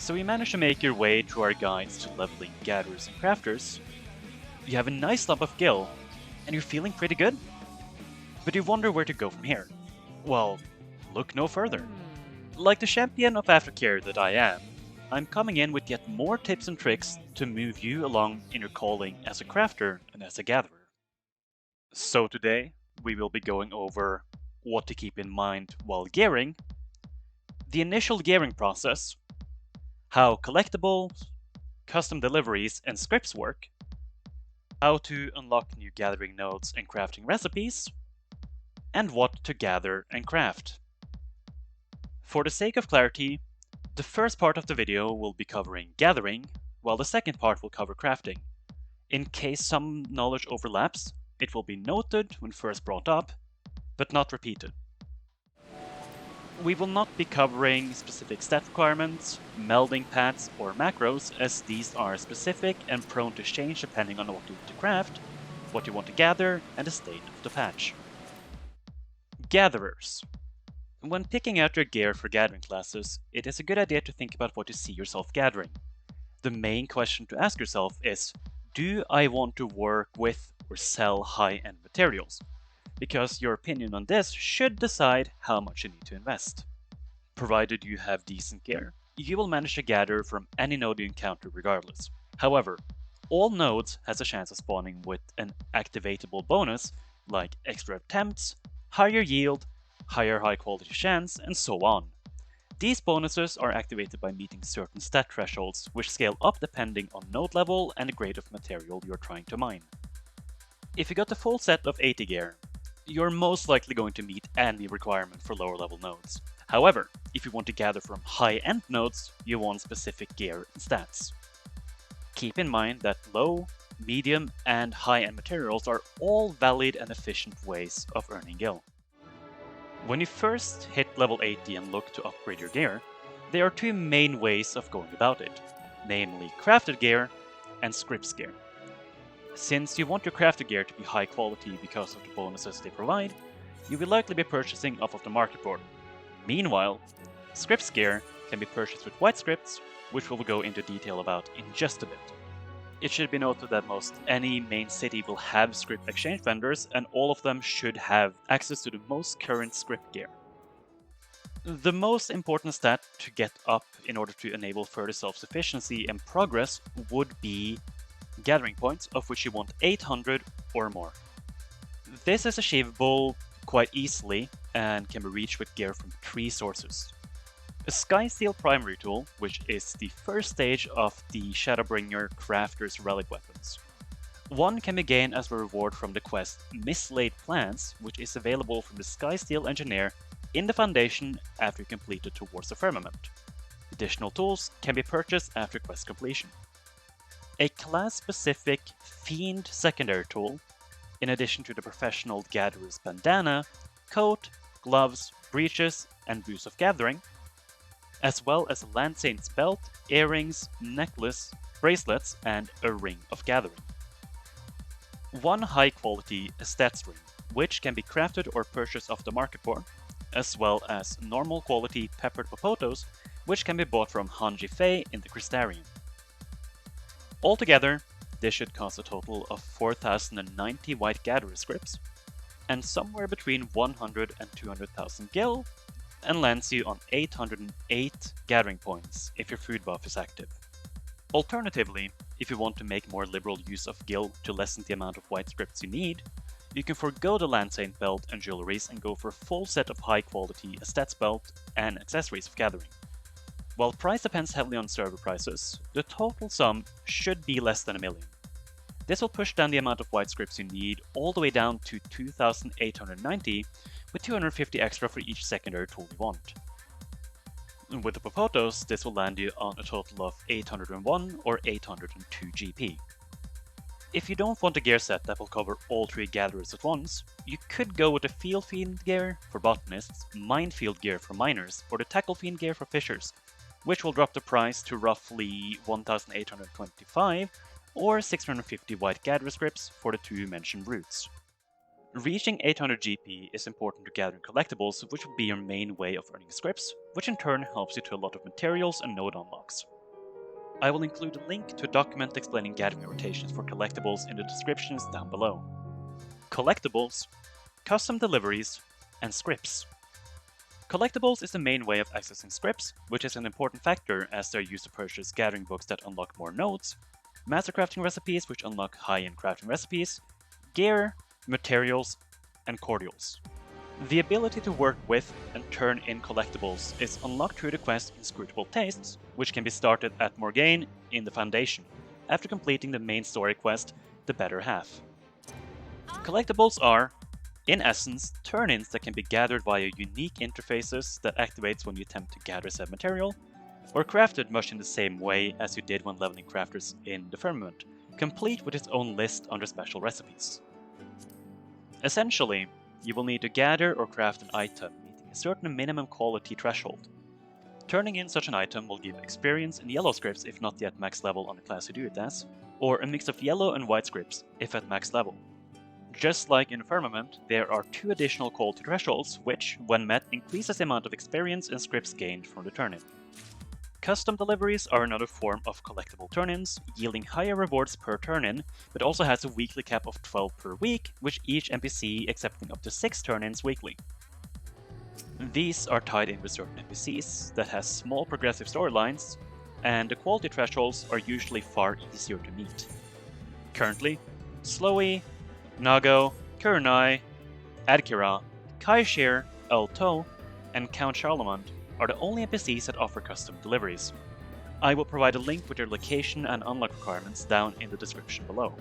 So you manage to make your way through our guides to leveling gatherers and crafters. You have a nice lump of gil, and you're feeling pretty good. But you wonder where to go from here. Well, look no further. Like the champion of aftercare that I am, I'm coming in with yet more tips and tricks to move you along in your calling as a crafter and as a gatherer. So today, we will be going over what to keep in mind while gearing, the initial gearing process, how collectables, custom deliveries, and scripts work, how to unlock new gathering nodes and crafting recipes, and what to gather and craft. For the sake of clarity, the first part of the video will be covering gathering, while the second part will cover crafting. In case some knowledge overlaps, it will be noted when first brought up, but not repeated. We will not be covering specific stat requirements, melding paths, or macros, as these are specific and prone to change depending on what you want to craft, what you want to gather, and the state of the patch. Gatherers. When picking out your gear for gathering classes, it is a good idea to think about what you see yourself gathering. The main question to ask yourself is, do I want to work with or sell high-end materials? Because your opinion on this should decide how much you need to invest. Provided you have decent gear, you will manage to gather from any node you encounter regardless. However, all nodes has a chance of spawning with an activatable bonus like extra attempts, higher yield, higher high quality chance, and so on. These bonuses are activated by meeting certain stat thresholds, which scale up depending on node level and the grade of material you're trying to mine. If you got the full set of 80 gear, you're most likely going to meet any requirement for lower level nodes. However, if you want to gather from high-end nodes, you want specific gear and stats. Keep in mind that low, medium, and high-end materials are all valid and efficient ways of earning gil. When you first hit level 80 and look to upgrade your gear, there are two main ways of going about it, namely crafted gear and scripts gear. Since you want your crafted gear to be high quality because of the bonuses they provide, you will likely be purchasing off of the market board. Meanwhile, scripts gear can be purchased with white scripts, which we'll go into detail about in just a bit. It should be noted that most any main city will have script exchange vendors, and all of them should have access to the most current script gear. The most important stat to get up in order to enable further self-sufficiency and progress would be gathering points, of which you want 800 or more. This is achievable quite easily and can be reached with gear from 3 sources. A Skysteel primary tool, which is the first stage of the Shadowbringer Crafter's Relic weapons. One can be gained as a reward from the quest Mislaid Plans, which is available from the Skysteel Engineer in the Foundation after you complete it towards the Firmament. Additional tools can be purchased after quest completion. A class-specific Fiend secondary tool, in addition to the professional Gatherer's bandana, coat, gloves, breeches, and boots of gathering, as well as a Land Saint's belt, earrings, necklace, bracelets, and a ring of gathering. One high-quality stats ring, which can be crafted or purchased off the market board, as well as normal quality peppered popotos, which can be bought from Hanji Fei in the Crystarium. Altogether, this should cost a total of 4,090 white gatherer scripts, and somewhere between 100 and 200,000 gil, and lands you on 808 gathering points if your food buff is active. Alternatively, if you want to make more liberal use of gil to lessen the amount of white scripts you need, you can forego the Land Saint belt and jewelries and go for a full set of high quality stats belt and accessories of gathering. While price depends heavily on server prices, the total sum should be less than $1 million. This will push down the amount of white scripts you need all the way down to 2,890, with 250 extra for each secondary tool you want. With the Popotos, this will land you on a total of 801 or 802 GP. If you don't want a gear set that will cover all 3 gatherers at once, you could go with the Field Fiend gear for botanists, Minefield gear for miners, or the Tackle Fiend gear for fishers, which will drop the price to roughly 1,825 or 650 white gatherer scripts for the 2 mentioned routes. Reaching 800 GP is important to gathering collectibles, which will be your main way of earning scripts, which in turn helps you to a lot of materials and node unlocks. I will include a link to a document explaining gathering rotations for collectibles in the descriptions down below. Collectables, custom deliveries, and scripts. Collectables is the main way of accessing scripts, which is an important factor as they're used to purchase gathering books that unlock more nodes, master crafting recipes which unlock high-end crafting recipes, gear, materials, and cordials. The ability to work with and turn in collectibles is unlocked through the quest Inscrutable Tastes, which can be started at Morgaine in the Foundation, after completing the main story quest, The Better Half. Collectables are, in essence, turn-ins that can be gathered via unique interfaces that activates when you attempt to gather said material, or crafted much in the same way as you did when leveling crafters in the Firmament, complete with its own list under special recipes. Essentially, you will need to gather or craft an item meeting a certain minimum quality threshold. Turning in such an item will give experience in yellow scripts if not yet max level on the class you do it as, or a mix of yellow and white scripts if at max level. Just like in Firmament, there are 2 additional quality thresholds which, when met, increases the amount of experience and scripts gained from the turn-in. Custom deliveries are another form of collectible turn-ins, yielding higher rewards per turn-in, but also has a weekly cap of 12 per week, with each NPC accepting up to 6 turn-ins weekly. These are tied in with certain NPCs that has small progressive storylines, and the quality thresholds are usually far easier to meet. Currently, Slowy, Nago, Kurunai, Adkira, Kaishir, Elto, and Count Charlemont are the only NPCs that offer custom deliveries. I will provide a link with their location and unlock requirements down in the description below.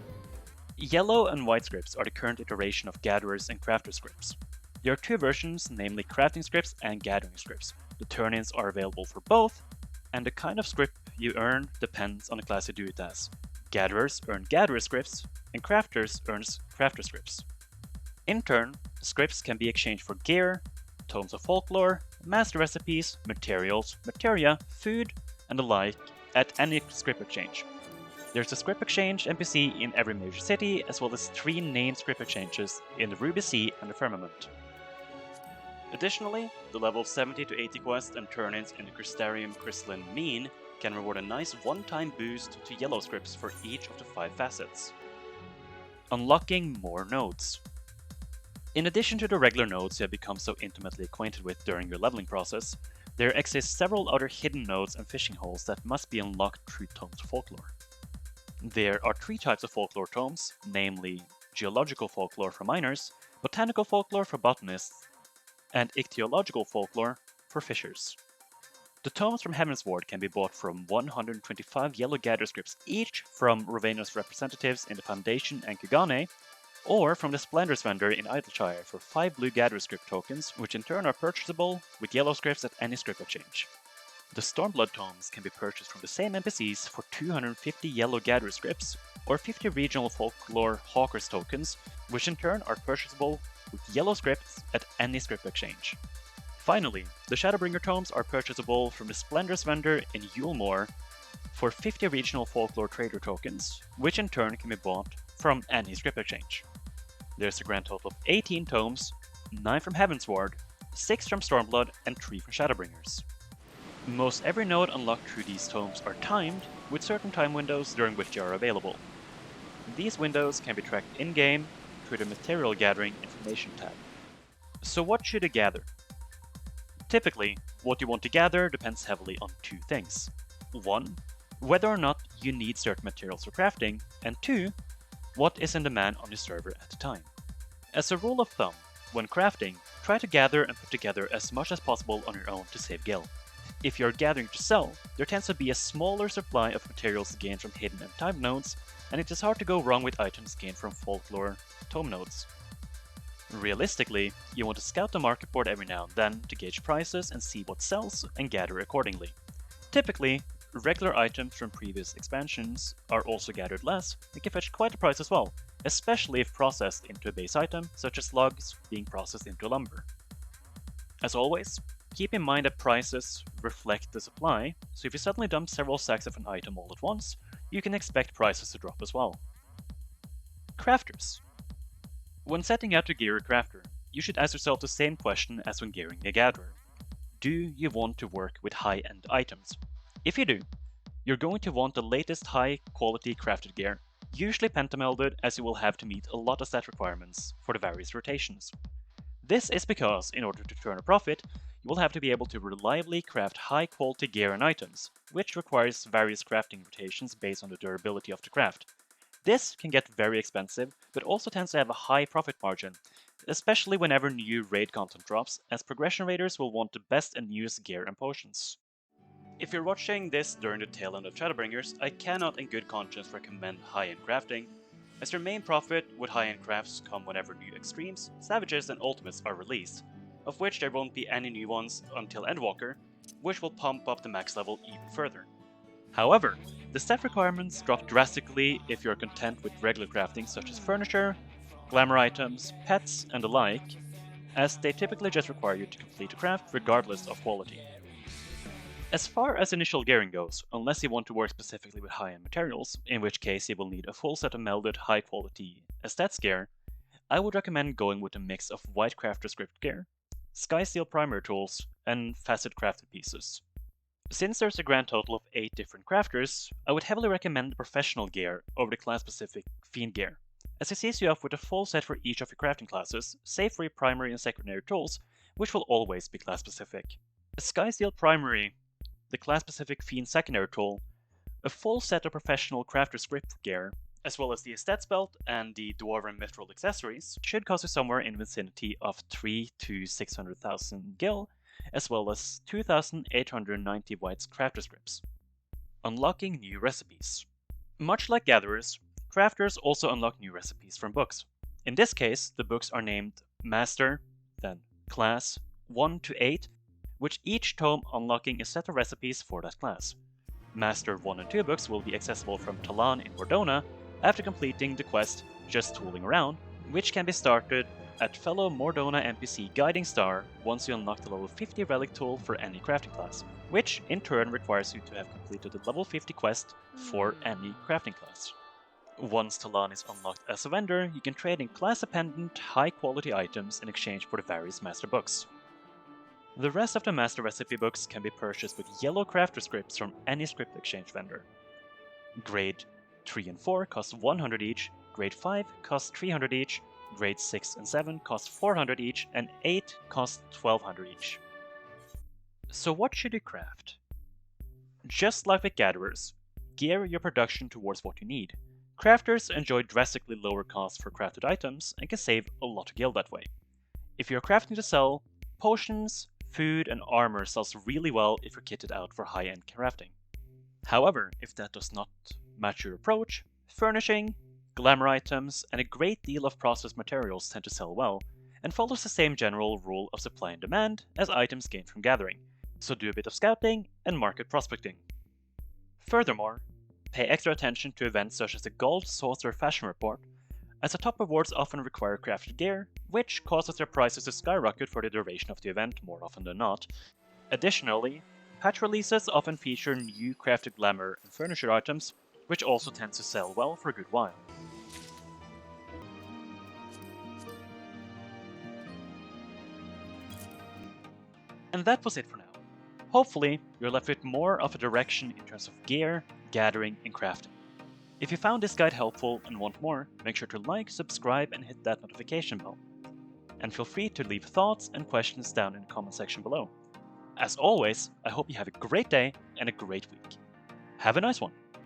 Yellow and white scripts are the current iteration of gatherers and crafter scripts. There are 2 versions, namely crafting scripts and gathering scripts. The turn-ins are available for both, and the kind of script you earn depends on the class you do it as. Gatherers earn gatherer scripts, and crafters earns crafter scripts. In turn, scripts can be exchanged for gear, tomes of folklore, master recipes, materials, materia, food, and the like at any script exchange. There's a script exchange NPC in every major city, as well as 3 named script exchanges in the Ruby Sea and the Firmament. Additionally, the level 70 to 80 quest and turn-ins in the Crystarium Crystalline Mean can reward a nice one-time boost to yellow scripts for each of the 5 facets. Unlocking more nodes. In addition to the regular nodes you have become so intimately acquainted with during your leveling process, there exist several other hidden nodes and fishing holes that must be unlocked through Tomes of Folklore. There are 3 types of Folklore Tomes, namely Geological Folklore for miners, Botanical Folklore for botanists, and Ichthyological Folklore for fishers. The tomes from Heavensward can be bought from 125 yellow gather scripts each from Rovania's representatives in the Foundation and Kugane, or from the Splendor's vendor in Idleshire for 5 blue gather script tokens, which in turn are purchasable with yellow scripts at any script exchange. The Stormblood tomes can be purchased from the same NPCs for 250 yellow gather scripts, or 50 regional folklore hawkers tokens, which in turn are purchasable with yellow scripts at any script exchange. Finally, the Shadowbringer tomes are purchasable from the Splendor's vendor in Yulmore for 50 regional folklore trader tokens, which in turn can be bought from any script exchange. There's a grand total of 18 tomes, 9 from Heavensward, 6 from Stormblood, and 3 from Shadowbringers. Most every node unlocked through these tomes are timed, with certain time windows during which they are available. These windows can be tracked in-game through the Material Gathering Information tab. So what should you gather? Typically, what you want to gather depends heavily on 2 things. 1. Whether or not you need certain materials for crafting, and 2. What is in demand on your server at the time. As a rule of thumb, when crafting, try to gather and put together as much as possible on your own to save gil. If you are gathering to sell, there tends to be a smaller supply of materials gained from hidden and timed nodes, and it is hard to go wrong with items gained from folklore tome nodes. Realistically, you want to scout the market board every now and then to gauge prices and see what sells and gather accordingly. Typically, regular items from previous expansions are also gathered less and can fetch quite a price as well, especially if processed into a base item, such as logs being processed into lumber. As always, keep in mind that prices reflect the supply, so if you suddenly dump several sacks of an item all at once, you can expect prices to drop as well. Crafters. When setting out to gear a crafter, you should ask yourself the same question as when gearing a gatherer. Do you want to work with high-end items? If you do, You're going to want the latest high-quality crafted gear, usually pentamelded, as you will have to meet a lot of stat requirements for the various rotations. This is because, in order to turn a profit, you will have to be able to reliably craft high-quality gear and items, which requires various crafting rotations based on the durability of the craft. This can get very expensive, but also tends to have a high profit margin, especially whenever new raid content drops, as progression raiders will want the best and newest gear and potions. If you're watching this during the tail end of Shadowbringers, I cannot in good conscience recommend high-end crafting, as your main profit with high-end crafts come whenever new extremes, savages and ultimates are released, of which there won't be any new ones until Endwalker, which will pump up the max level even further. However, the stat requirements drop drastically if you're content with regular crafting such as furniture, glamour items, pets, and the like, as they typically just require you to complete a craft regardless of quality. As far as initial gearing goes, unless you want to work specifically with high-end materials, in which case you will need a full set of melded high-quality estats gear, I would recommend going with a mix of white crafter script gear, sky steel primary tools, and facet crafted pieces. Since there's a grand total of 8 different crafters, I would heavily recommend the professional gear over the class-specific fiend gear, as it sees you off with a full set for each of your crafting classes, save for your primary and secondary tools, which will always be class-specific. A sky steel primary, the class-specific fiend secondary tool, a full set of professional crafter script gear, as well as the estats belt and the dwarven mithril accessories, should cost you somewhere in the vicinity of 3 to 600,000 gil, as well as 2,890 whites crafter scripts. Unlocking new recipes. Much like gatherers, crafters also unlock new recipes from books. In this case, the books are named Master, then Class 1 to 8, with each tome unlocking a set of recipes for that class. Master 1 and 2 books will be accessible from Talan in Wardona after completing the quest Just Tooling Around, which can be started at fellow Mordona NPC Guiding Star once you unlock the level 50 relic tool for any crafting class, which in turn requires you to have completed the level 50 quest for any crafting class. Once Talan is unlocked as a vendor, you can trade in class-dependent, high-quality items in exchange for the various master books. The rest of the master recipe books can be purchased with yellow crafter scripts from any script exchange vendor. Grade 3 and 4 cost 100 each, Grade 5 costs 300 each, Grade 6 and 7 cost 400 each, and 8 cost 1200 each. So what should you craft? Just like with gatherers, gear your production towards what you need. Crafters enjoy drastically lower costs for crafted items and can save a lot of gil that way. If you're crafting to sell, potions, food, and armor sells really well if you're kitted out for high-end crafting. However, if that does not match your approach, furnishing, glamour items, and a great deal of processed materials tend to sell well, and follows the same general rule of supply and demand as items gained from gathering, so do a bit of scouting and market prospecting. Furthermore, pay extra attention to events such as the Gold Saucer Fashion Report, as the top rewards often require crafted gear, which causes their prices to skyrocket for the duration of the event more often than not. Additionally, patch releases often feature new crafted glamour and furniture items, which also tends to sell well for a good while. And that was it for now. Hopefully, you're left with more of a direction in terms of gear, gathering, and crafting. If you found this guide helpful and want more, make sure to like, subscribe, and hit that notification bell. And feel free to leave thoughts and questions down in the comment section below. As always, I hope you have a great day and a great week. Have a nice one!